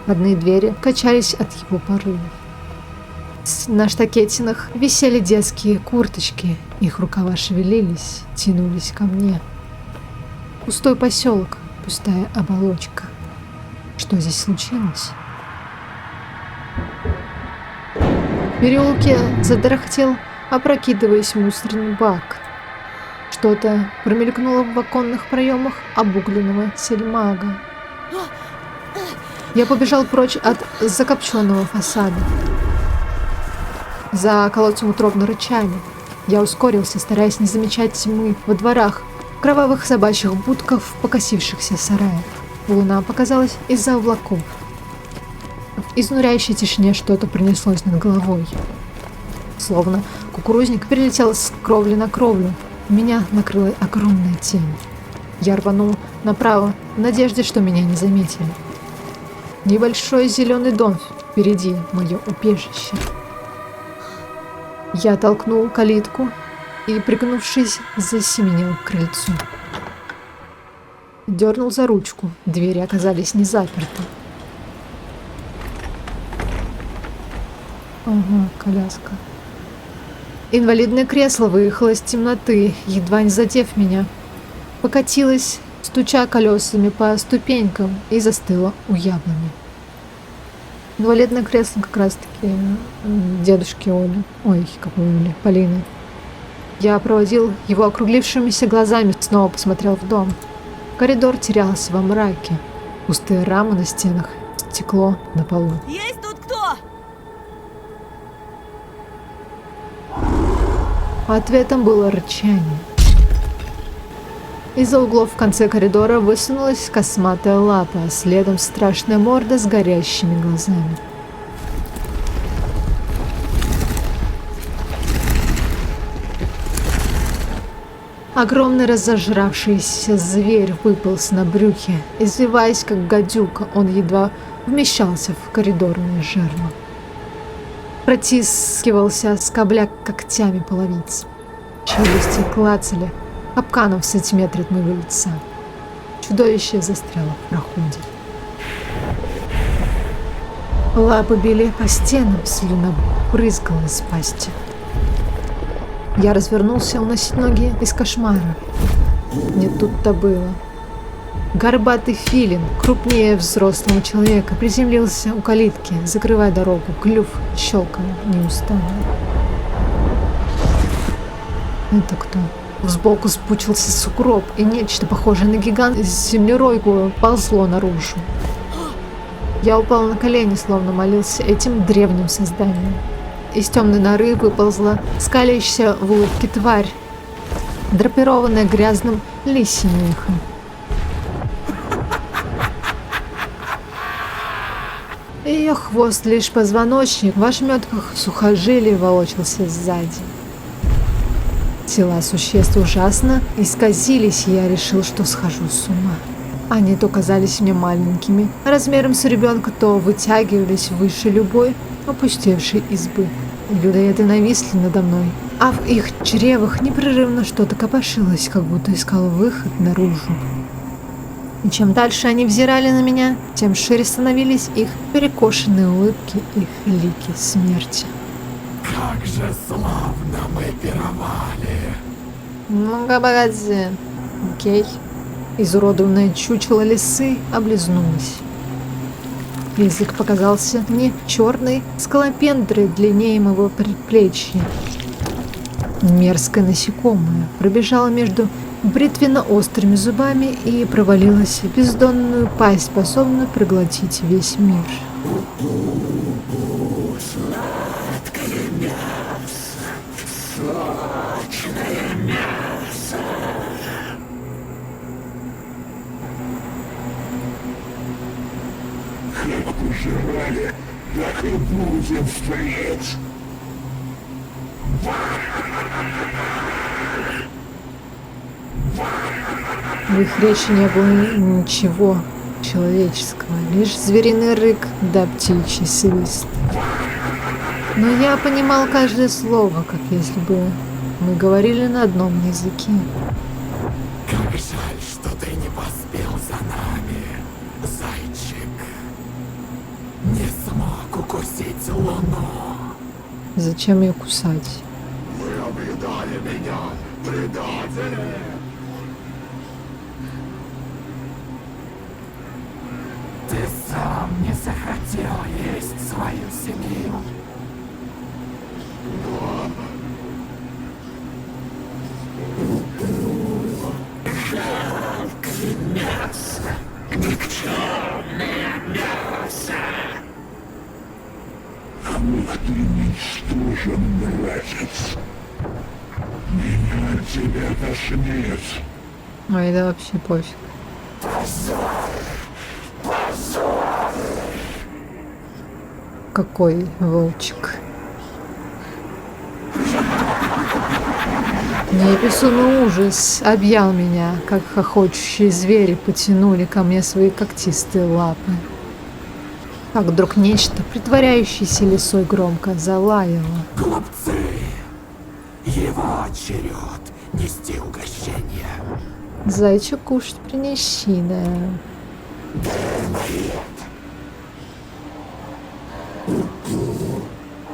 Одни двери качались от его порывов. На штакетинах висели детские курточки, их рукава шевелились, тянулись ко мне. Пустой поселок, пустая оболочка. Что здесь случилось? В переулке задрахтел, опрокидываясь мусорный бак. Что-то промелькнуло в оконных проемах обугленного сельмага. Я побежал прочь от закопченного фасада. За колодцем утробно рычали. Я ускорился, стараясь не замечать тьмы во дворах, кровавых собачьих будках, в покосившихся сараях. Луна показалась из-за облаков. В изнуряющей тишине что-то пронеслось над головой. Словно кукурузник перелетел с кровли на кровлю. Меня накрыла огромная тень. Я рванул направо, в надежде, что меня не заметили. Небольшой зеленый дом впереди, мое убежище. Я толкнул калитку и, пригнувшись, засеменил к крыльцу. Дернул за ручку, двери оказались не заперты. Ага, коляска. Инвалидное кресло выехало из темноты, едва не задев меня. Покатилось, стуча колесами по ступенькам, и застыло у яблони. Инвалидное кресло как раз-таки дедушки Оли. Ой, какой Оли, Полины. Я проводил его округлившимися глазами, снова посмотрел в дом. Коридор терялся во мраке. Пустые рамы на стенах, стекло на полу. Есть тут кто? Ответом было рычание. Из-за углов в конце коридора высунулась косматая лапа, а следом страшная морда с горящими глазами. Огромный разожравшийся зверь выполз на брюхе. Извиваясь, как гадюка, он едва вмещался в коридорное жерло. Протискивался, скобля когтями половиц. Челюсти клацали, капканом в сантиметре от моего лица. Чудовище застряло в проходе. Лапы били по стенам, слюна брызгала из пасти. Я развернулся уносить ноги из кошмара. Не тут-то было. Горбатый филин, крупнее взрослого человека, приземлился у калитки, закрывая дорогу. Клюв щелкал неустанно. Это кто? Сбоку спучился сугроб, и нечто похожее на гигант с землеройку ползло наружу. Я упал на колени, словно молился этим древним созданием. Из темной норы выползла скалящаяся в улыбке тварь, драпированная грязным лисьим мехом. Ее хвост, лишь позвоночник, в ошметках сухожилий волочился сзади. Тела существ ужасно исказились, и я решил, что схожу с ума. Они то казались мне маленькими, размером с ребенка, то вытягивались выше любой опустевшей избы. Людоеды нависли надо мной, а в их чревах непрерывно что-то копошилось, как будто искало выход наружу. И чем дальше они взирали на меня, тем шире становились их перекошенные улыбки, их лики смерти. Как же славно мы пировали! Ну-ка, погоди. Окей. Изуродованное чучело лисы облизнулось. Язык показался мне черной скалопендрой длиннее моего предплечья. Мерзкое насекомое пробежало между бритвенно-острыми зубами и провалилось в бездонную пасть, способную проглотить весь мир. Сладкое мясо! Сочное мясо! Хлеб пожирали, Так и будем впредь. В их речи не было ничего человеческого, лишь звериный рык да птичий свист. Но я понимал каждое слово, как если бы мы говорили на одном языке. Как жаль, что ты не поспел за нами, зайчик. Не смог укусить луну. Зачем ее кусать? Вы объедали меня, предатели! Ты сам не захотел есть свою семью. Жалкое мясо, никчемное мясо. Ах ты ничтожен, братец. Меня тебя тошнит. Ой, да вообще пофиг. Какой волчик. Неописуемый ужас объял меня, как хохочущие звери потянули ко мне свои когтистые лапы. Как вдруг нечто, притворяющееся лисой, громко залаяло. Глупцы! Его черед нести угощение. Зайчик кушать принеси, да.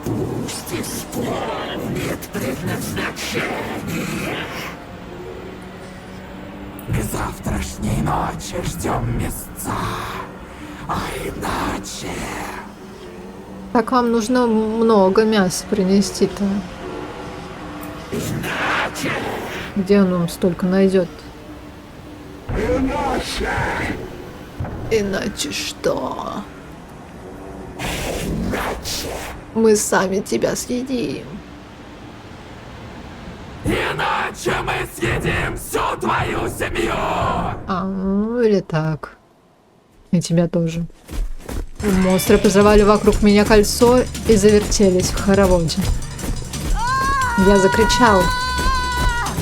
Пусть исполнит предназначение. К завтрашней ночи ждем места, а иначе... Так вам нужно много мяса принести-то. Иначе... Где он вам столько найдет? Иначе... Иначе что? Иначе... Мы сами тебя съедим. Иначе мы съедим всю твою семью! А, ну или так. И тебя тоже. Монстры позрывали вокруг меня кольцо и завертелись в хороводе. Я закричал.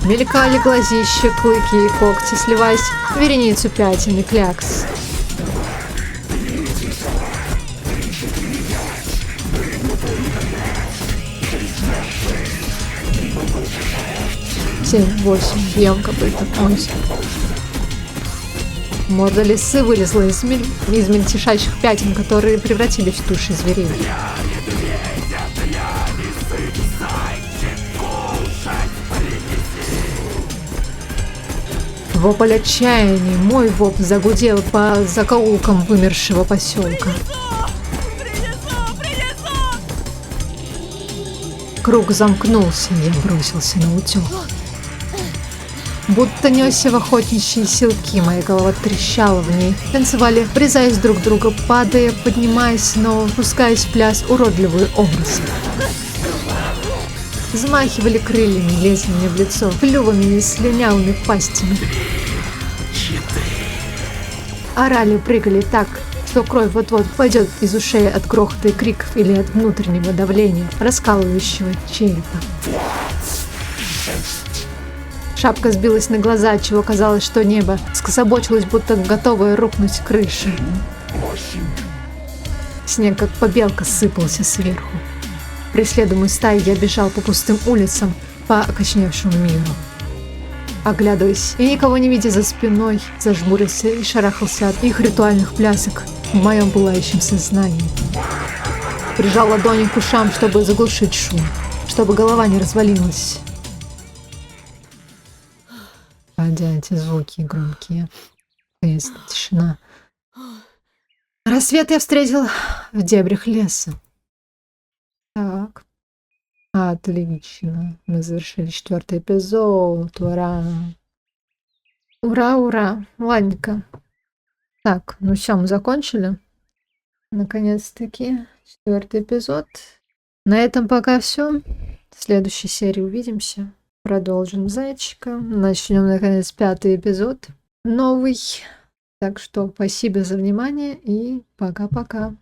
Мелькали глазища, клыки и когти, сливаясь в вереницу пятен и клякс. Семь, 8, бьем копыта, 8. Морда лисы вылезла из мельтешащих пятен, которые превратились в туши зверей. Вопль отчаяния, мой вопль загудел по закоулкам вымершего поселка. Круг замкнулся, и я бросился на утёк. Будто несся в охотничьи селки, моя голова трещала в ней. Танцевали, врезаясь друг в друга, падая, поднимаясь снова, пускаясь в пляс уродливые образы. Взмахивали крыльями, лезли мне в лицо, клювами и слюнявыми пастями. Орали, прыгали так, что кровь вот-вот пойдет из ушей от грохота и криков или от внутреннего давления, раскалывающего черепа. Шапка сбилась на глаза, отчего казалось, что небо скособочилось, будто готовое рухнуть крыша. Снег, как побелка, сыпался сверху. Преследуемый стаей я бежал по пустым улицам, по окочневшему миру. Оглядываясь и никого не видя за спиной, зажмурился и шарахался от их ритуальных плясок в моем пылающем сознании. Прижал ладони к ушам, чтобы заглушить шум, чтобы голова не развалилась. Хотя эти звуки громкие. Есть тишина. Рассвет я встретил в дебрях леса. Так. Отлично. Мы завершили 4-й эпизод. Ура! Ура, ура! Ладненько. Так, ну все, мы закончили. Наконец-таки 4-й эпизод. На этом пока все. В следующей серии увидимся. Продолжим зайчика. Начнем, наконец, 5-й эпизод. Новый. Так что спасибо за внимание и пока-пока.